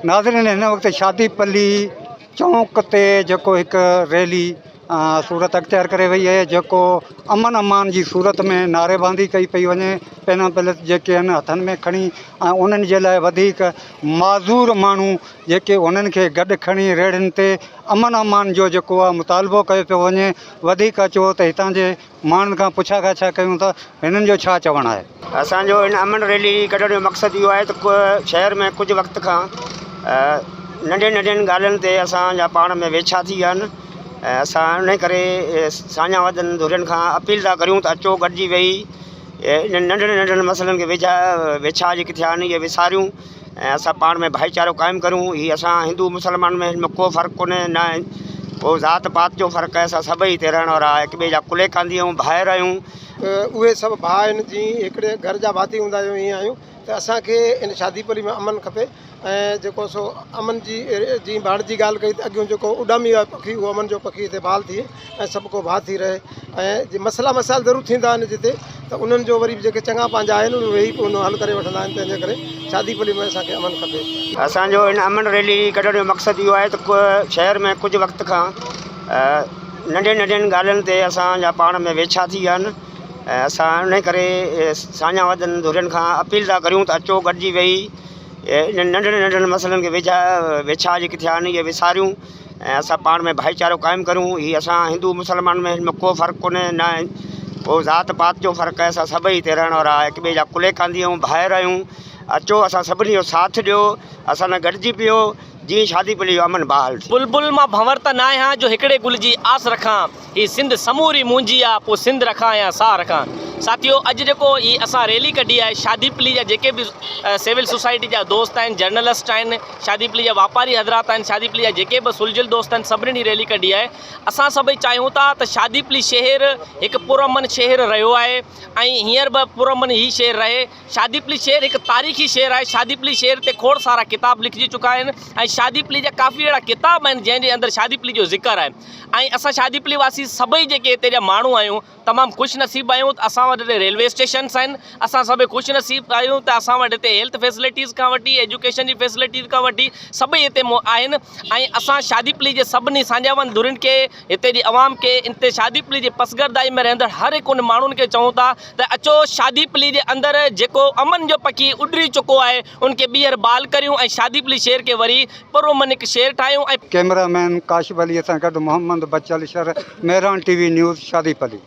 नाज़रीन हिन वक्त शादी पल्ली चौंक ते जेको हिक रैली सूरत अख्तियार करे वही है, जेको अमन अमान जी सूरत में नारेबांदी कई पई वञे। पहिरियों पहले जेके आहिनि हथनि में खणी उन्हनि जे लाइ वधीक माज़ूर माण्हू जेके उन्हनि खे गॾु खणी रेड़ियुनि ते अमन अमान जो जेको आहे मुतालबो कयो पियो वञे। वधीक चओ त हितां जे माण्हुनि खां पुछा ॻाछा कयूं त हिननि जो छा चवणु आहे। असांजो हिन अमन रैली कढण जो मक़सदु इहो आहे त शहर में कुझु वक़्त खां नंढियुनि नंढियुनि ॻाल्हियुनि ते असांजा पाण में वेछा थी विया आहिनि। असां उन करे साञा वॾनि धुरियुनि खां अपील था करियूं त अचो गॾिजी वेही इन्हनि नंढड़नि नंढड़नि मसइलनि खे वेछा जेके थिया आहिनि इहे विसारियूं ऐं असां पाण में भाईचारो क़ाइमु करूं। हीअ असां हिंदू मुस्लमान में हिन में को फ़र्क़ु कोन्हे, न को ज़ात पात जो फ़र्क़ु आहे। असां सभई हिते रहण वारा हिक ॿिए जा कुले कांदी आहियूं, भाइर आहियूं। उहे सभु भाउ आहिनि, जीअं हिकिड़े घर जा भाती हूंदा आहियूं ईअं आहियूं। त असांखे इन शादी पली में अमन खपे ऐं जेको सो अमन जी जीअं बाण जी ॻाल्हि कई त अॻियूं जेको उॾामी आहे पखी उहो अमन जो पखी हिते बाल थिए ऐं सभु को भाउ थी रहे ऐं मसइला मसाइल ज़रूरु थींदा आहिनि जिते, त उन्हनि जो वरी जेके चङा पंहिंजा आहिनि उहे वेही पोइ हल करे वठंदा आहिनि। तंहिंजे करे शादी पली में असांखे अमन खपे। असांजो हिन अमन रैली कढण जो मक़सदु इहो आहे त शहर में कुझु वक़्त खां नंढियुनि नंढियुनि ॻाल्हियुनि ते असांजा पाण में वेछा थी विया आहिनि। असां उन करे साञा वॾनि धुरियुनि खां अपील था करियूं त अचो गॾिजी वेही इन्हनि नंढड़नि नंढड़नि मसइलनि खे वेछा जेके थिया आहिनि इहे विसारियूं ऐं असां पाण में भाईचारो क़ाइमु करूं। हीअ असां हिंदू मुस्लमान में हिन में को फ़र्क़ु कोन्हे, न को ज़ात पात जो फ़र्क़ु आहे। असां सभई हिते रहण वारा हिक ॿिए जा कुले कांदी आहियूं, भाइर आहियूं। अचो असां सभिनी जो साथ ॾियो, असां सां गॾिजी पियो, जीअं शादी पली जो अमन बहाल थिए। बुलबुल मां भंवर त न आहियां जो हिकिड़े गुल जी आस रखां, ही सिंध समूरी मुंहिंजी आहे पोइ सिंध रखां या साह रखां। साथियो, अॼु जेको ही असां रैली कढी आहे, शादी पली जा जेके बि सिविल सोसाइटी जा दोस्त आहिनि, जर्नलिस्ट आहिनि, शादी पली जा वापारी हज़रात आहिनि, शादी पली जा जेके बि सुलझियल दोस्त आहिनि, सभिनी रैली कढी आहे। असां सभई चाहियूं था त शादी पली शहर हिकु पुरअमन शहर रहियो आहे ऐं हींअर बि पुरअमन ई शहर रहे। शादी पली शहर हिकु तारीख़ी शहर आहे। शादी पली शहर ते खोड़ सारा किताब लिखिजी चुका आहिनि ऐं शादी पली जा काफ़ी अहिड़ा किताब आहिनि जंहिंजे अंदरि शादी पली जो ज़िक्र आहे। ऐं असां शादी पली वासी सभई जेके हिते जा माण्हू आहियूं तमामु ख़ुशनसीब आहियूं त असां वटि हिते रेलवे स्टेशन्स आहिनि। असां सभई ख़ुशनसीब आहियूं त असां वटि हिते हेल्थ फैसिलिटीज़ खां वठी एजुकेशन जी फैसिलिटीज़ खां वठी सभई हिते आहिनि। ऐं असां शादी पली जे सभिनी साझावन धुरियुनि खे, हिते जी आवाम खे, हिते शादी पली जे पसगरदाई में रहंदड़ हर हिकु उन माण्हुनि खे चऊं था त अचो शादी पली जे अंदरि जेको अमन जो पखी उॾरी चुको आहे उनखे ॿीहर बाल करियूं ऐं शादी पली शहर खे वरी पुरअमन हिकु शहर ठाहियूं। ऐं कैमरामैन काशिफ अली सां गॾु मोहम्मद बचल शर, मेहरान TV न्यूज़, शादी पली।